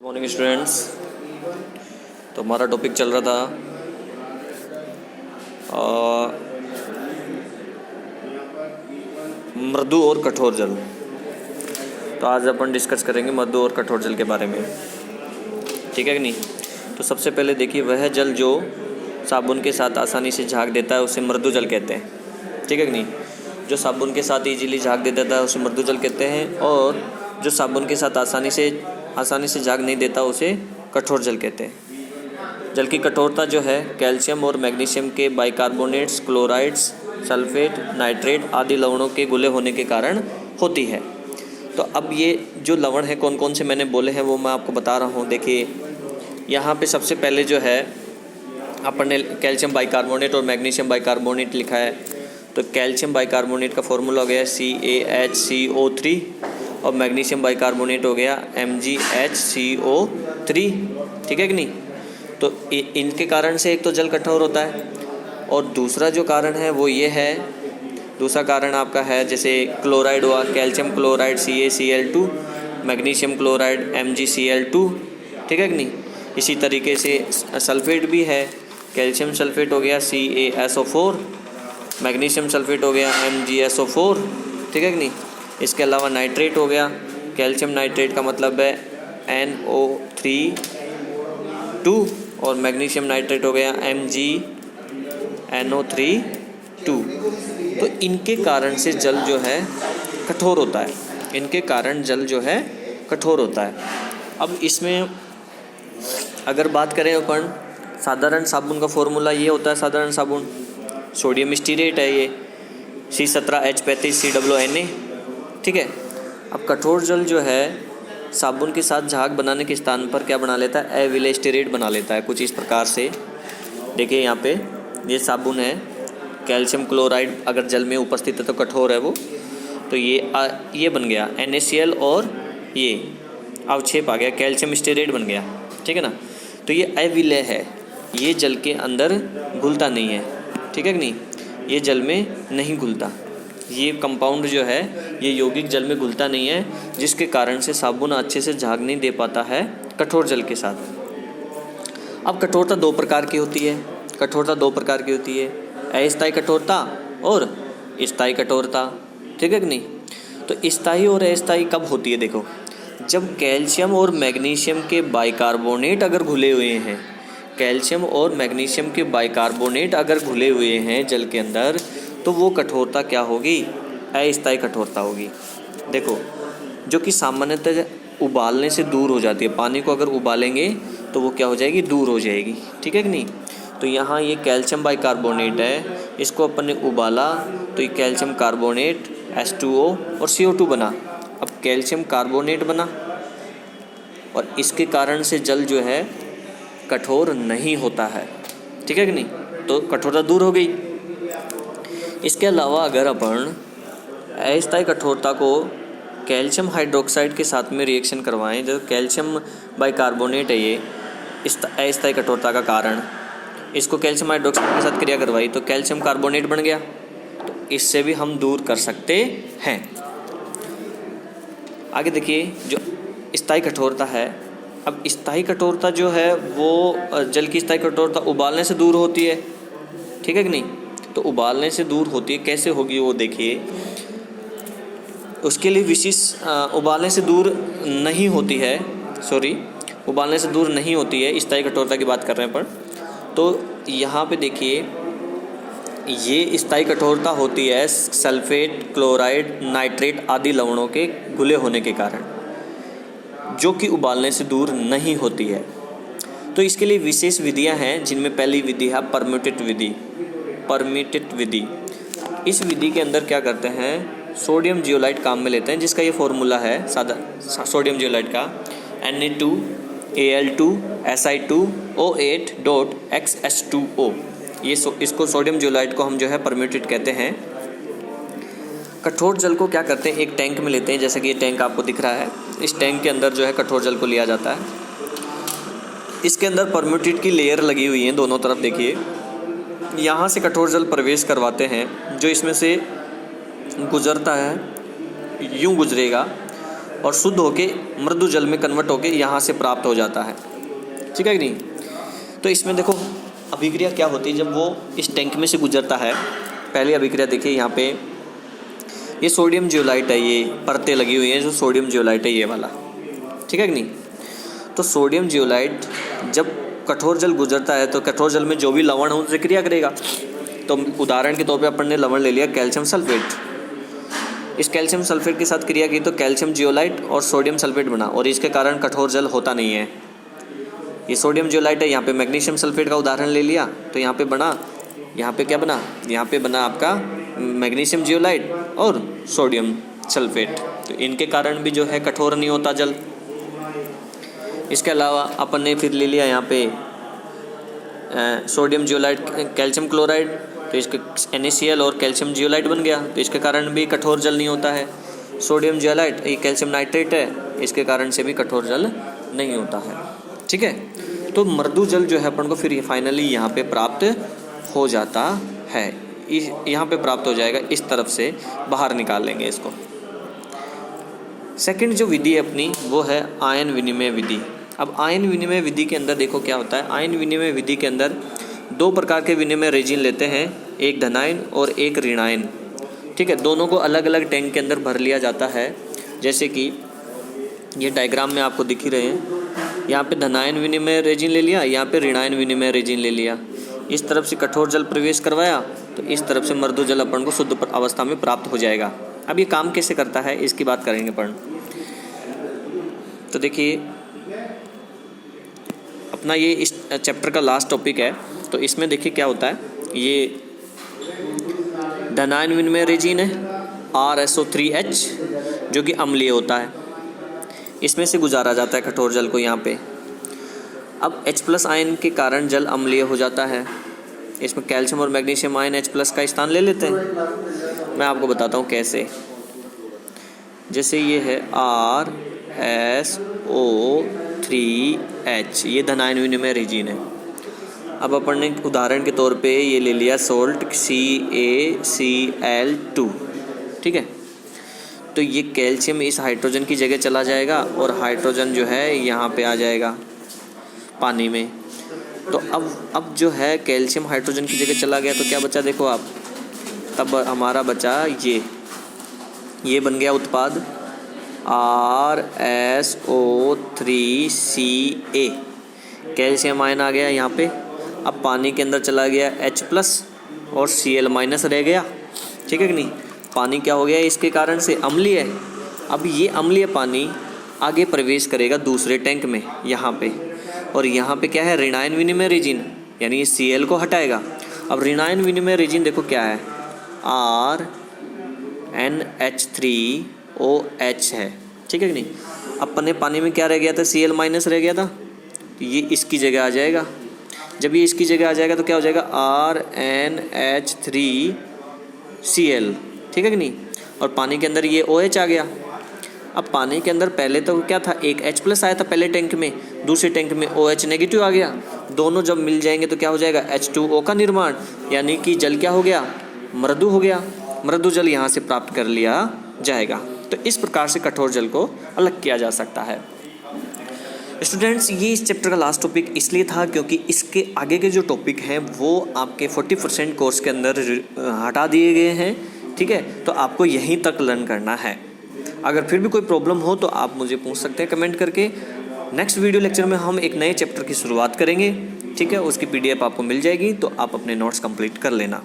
Morning students. तो हमारा topic चल रहा था मृदु और कठोर जल। तो आज अपन डिस्कस करेंगे मृदु और कठोर जल के बारे में, ठीक है कि नहीं। तो सबसे पहले देखिए, वह जल जो साबुन के साथ आसानी से झाग देता है उसे मृदु जल कहते हैं, ठीक है कि नहीं। जो साबुन के साथ इजीली झाग दे देता है उसे मृदु जल कहते हैं, और जो साबुन के साथ आसानी से झाग नहीं देता उसे कठोर जल कहते हैं। जल की कठोरता जो है कैल्शियम और मैग्नीशियम के बाइकार्बोनेट्स, क्लोराइड्स, सल्फेट, नाइट्रेट आदि लवणों के घुले होने के कारण होती है। तो अब ये जो लवण है कौन कौन से मैंने बोले हैं वो मैं आपको बता रहा हूँ। देखिए यहाँ पे सबसे पहले जो है अपन ने कैल्शियम बाइकार्बोनेट और मैग्नीशियम बाइकार्बोनेट लिखा है। तो कैल्शियम बाइकार्बोनेट का फॉर्मूला हो गया CaHCO3 और मैग्नीशियम बाइकार्बोनेट हो गया MgHCO3, ठीक है कि नहीं। तो इनके कारण से एक तो जल कठोर होता है, और दूसरा जो कारण है वो ये है, दूसरा कारण आपका है जैसे क्लोराइड हुआ, calcium chloride CaCl2, magnesium chloride MgCl2, ठीक है कि नहीं। इसी तरीके से सल्फेट भी है, कैल्शियम सल्फेट हो गया CaSO4, मैग्नीशियम सल्फेट हो गया MgSO4, ठीक है कि नहीं। इसके अलावा नाइट्रेट हो गया, कैल्शियम नाइट्रेट का मतलब है NO3(2) और मैग्नीशियम नाइट्रेट हो गया MgNO3(2). तो इनके कारण से जल जो है कठोर होता है, इनके कारण जल जो है कठोर होता है। अब इसमें अगर बात करें अपन, साधारण साबुन का फॉर्मूला ये होता है, साधारण साबुन सोडियम स्टीरेट है, ये C17H35COONA, ठीक है। अब कठोर जल जो है साबुन के साथ झाग बनाने के स्थान पर क्या बना लेता है, एविलेस्टेरेट बना लेता है कुछ इस प्रकार से। देखिए यहाँ पे ये साबुन है, कैल्शियम क्लोराइड अगर जल में उपस्थित है तो कठोर है वो। तो ये बन गया NaCl और ये अवक्षेप आ गया, कैल्शियम स्टीरेट बन गया, ठीक है ना। तो ये अविलेय है, ये जल के अंदर घुलता नहीं है, ठीक है कि नहीं, ये जल में नहीं घुलता। ये कंपाउंड जो है ये यौगिक जल में घुलता नहीं है, जिसके कारण से साबुन अच्छे से झाग नहीं दे पाता है कठोर जल के साथ। अब कठोरता दो प्रकार की होती है, अस्थायी कठोरता और स्थायी कठोरता, ठीक है कि नहीं। तो स्थायी और अस्थायी कब होती है, देखो जब कैल्शियम और मैग्नीशियम के बाइकार्बोनेट अगर घुले हुए हैं, कैल्शियम और मैग्नीशियम के बाइकार्बोनेट अगर घुले हुए हैं जल के अंदर, तो वो कठोरता क्या होगी, अस्थायी कठोरता होगी। देखो जो कि सामान्यतः उबालने से दूर हो जाती है, पानी को अगर उबालेंगे तो वो क्या हो जाएगी, दूर हो जाएगी, ठीक है कि नहीं। तो यहाँ ये कैल्शियम बाइकार्बोनेट है, इसको अपन ने उबाला तो ये कैल्शियम कार्बोनेट H2O और CO2 बना। अब कैल्शियम कार्बोनेट बना और इसके कारण से जल जो है कठोर नहीं होता है, ठीक है कि नहीं। तो कठोरता दूर हो गई। इसके अलावा अगर अपन अस्थायी कठोरता को कैल्शियम हाइड्रोक्साइड के साथ में रिएक्शन करवाएं, जो कैल्शियम बाइकार्बोनेट है ये अस्थायी कठोरता का कारण, इसको कैल्शियम हाइड्रोक्साइड के साथ क्रिया करवाई तो कैल्शियम कार्बोनेट बन गया। तो इससे भी हम दूर कर सकते हैं। आगे देखिए जो स्थायी कठोरता है। अब स्थायी कठोरता जो है वो जल की स्थायी कठोरता उबालने से दूर होती है, ठीक है कि नहीं। तो उबालने से दूर होती है, कैसे होगी वो देखिए। उसके लिए विशेष उबालने से दूर नहीं होती है, उबालने से दूर नहीं होती है, स्थायी कठोरता की बात कर रहे हैं पर। तो यहाँ पे देखिए ये स्थायी कठोरता होती है सल्फेट, क्लोराइड, नाइट्रेट आदि लवणों के घुले होने के कारण, जो कि उबालने से दूर नहीं होती है। तो इसके लिए विशेष विधियां हैं, जिनमें पहली विधि है परमिटेड विधि। इस विधि के अंदर क्या करते हैं, सोडियम जियोलाइट काम में लेते हैं, जिसका ये फॉर्मूला है सादा सोडियम जियोलाइट का Na2Al2Si2O8.XH2O। इसको सोडियम जियोलाइट को हम जो है परमिटेड कहते हैं। कठोर जल को क्या करते हैं, एक टैंक में लेते हैं, जैसे कि ये टैंक आपको दिख रहा है। इस टैंक के अंदर जो है कठोर जल को लिया जाता है। इसके अंदर परमिटेड की लेयर लगी हुई है दोनों तरफ। देखिए यहाँ से कठोर जल प्रवेश करवाते हैं, जो इसमें से गुजरता है यूँ गुजरेगा और शुद्ध होके मृदु जल में कन्वर्ट होके यहाँ से प्राप्त हो जाता है, ठीक है कि नहीं। तो इसमें देखो अभिक्रिया क्या होती है जब वो इस टैंक में से गुजरता है। पहली अभिक्रिया देखिए यहाँ पे, ये सोडियम जियोलाइट है, ये परतें लगी हुई हैं जो सोडियम जियोलाइट है ये वाला, ठीक है कि नहीं। तो सोडियम जियोलाइट जब कठोर जल गुजरता है तो कठोर जल में जो भी लवण है उनसे क्रिया करेगा। तो उदाहरण के तौर पे अपन ने लवण ले लिया कैल्शियम सल्फेट। इस कैल्शियम सल्फेट के साथ क्रिया की तो कैल्शियम जियोलाइट और सोडियम सल्फेट बना, और इसके कारण कठोर जल होता नहीं है। ये सोडियम जियोलाइट है, यहाँ पे मैग्नीशियम सल्फेट का उदाहरण ले लिया तो यहाँ पे बना, यहाँ पे क्या बना, यहाँ पे बना आपका मैग्नीशियम जियोलाइट और सोडियम सल्फेट। तो इनके कारण भी जो है कठोर नहीं होता जल। इसके अलावा अपन ने फिर ले लिया यहाँ पे सोडियम जियोलाइट कैल्शियम क्लोराइड, तो इसके NaCl और कैल्शियम जियोलाइट बन गया, तो इसके कारण भी कठोर जल नहीं होता है। सोडियम जियोलाइट ये कैल्शियम नाइट्रेट है, इसके कारण से भी कठोर जल नहीं होता है, ठीक है। तो मृदु जल जो है अपन को फिर फाइनली यहाँ पे प्राप्त हो जाता है, यहाँ पे प्राप्त हो जाएगा, इस तरफ से बाहर निकाल लेंगे इसको। सेकंड जो विधि है अपनी वो है आयन विनिमय विधि। अब आयन विनिमय विधि के अंदर देखो क्या होता है। आयन विनिमय विधि के अंदर दो प्रकार के विनिमय रेजिन लेते हैं, एक धनायन और एक ऋणायन, ठीक है। दोनों को अलग अलग टैंक के अंदर भर लिया जाता है। जैसे कि ये डायग्राम में आपको दिख ही रहे हैं, यहाँ पे धनायन विनिमय रेजिन ले लिया, यहाँ पे ऋणायन विनिमय रेजिन ले लिया। इस तरफ से कठोर जल प्रवेश करवाया तो इस तरफ से मृदु जल अपन को शुद्ध अवस्था में प्राप्त हो जाएगा। अब ये काम कैसे करता है इसकी बात करेंगे अपन। तो देखिए अपना ये इस चैप्टर का लास्ट टॉपिक है, तो इसमें देखिए क्या होता है। ये धनायन विनिमय रेजिन है RSO3H जो कि अम्लीय होता है, इसमें से गुजारा जाता है कठोर जल को यहाँ पे। अब H+ आयन के कारण जल अम्लीय हो जाता है, इसमें कैल्शियम और मैग्नीशियम आयन H+ का स्थान ले लेते हैं। मैं आपको बताता हूँ कैसे। जैसे ये है RSO3H, ये धनायन विनिमय रेजिन है। अब अपन ने उदाहरण के तौर पे ये ले लिया सोल्ट CaCl2, ठीक है। तो ये कैल्शियम इस हाइड्रोजन की जगह चला जाएगा और हाइड्रोजन जो है यहाँ पे आ जाएगा पानी में। तो अब जो है कैल्शियम हाइड्रोजन की जगह चला गया तो क्या बचा देखो आप, तब हमारा बचा ये बन गया उत्पाद RSO3Ca, कैल्शियम आयन आ गया यहाँ पे। अब पानी के अंदर चला गया H+ और Cl- रह गया, ठीक है कि नहीं। पानी क्या हो गया इसके कारण से अम्लीय है। अब ये अम्लीय पानी आगे प्रवेश करेगा दूसरे टैंक में यहाँ पे, और यहाँ पे क्या है ऋणायन विनिमय रेजिन, यानी ये Cl को हटाएगा। अब ऋणायन विनिमय रेजिन देखो क्या है, RNH3OH है, ठीक है कि नहीं। अपन ने पानी में क्या रह गया था, Cl- रह गया था, तो ये इसकी जगह आ जाएगा। जब ये इसकी जगह आ जाएगा तो क्या हो जाएगा RNH3Cl, ठीक है कि नहीं। और पानी के अंदर ये OH आ गया। अब पानी के अंदर पहले तो क्या था, एक H+ आया था पहले टैंक में, दूसरे टैंक में OH- आ गया। दोनों जब मिल जाएंगे तो क्या हो जाएगा H2O का निर्माण, यानी कि जल क्या हो गया, मृदु हो गया। मृदु जल यहाँ से प्राप्त कर लिया जाएगा। तो इस प्रकार से कठोर जल को अलग किया जा सकता है। स्टूडेंट्स ये इस चैप्टर का लास्ट टॉपिक इसलिए था क्योंकि इसके आगे के जो टॉपिक हैं वो आपके 40% कोर्स के अंदर हटा दिए गए हैं, ठीक है। तो आपको यहीं तक लर्न करना है। अगर फिर भी कोई प्रॉब्लम हो तो आप मुझे पूछ सकते हैं कमेंट करके। नेक्स्ट वीडियो लेक्चर में हम एक नए चैप्टर की शुरुआत करेंगे, ठीक है। उसकी PDF आपको मिल जाएगी, तो आप अपने नोट्स कंप्लीट कर लेना।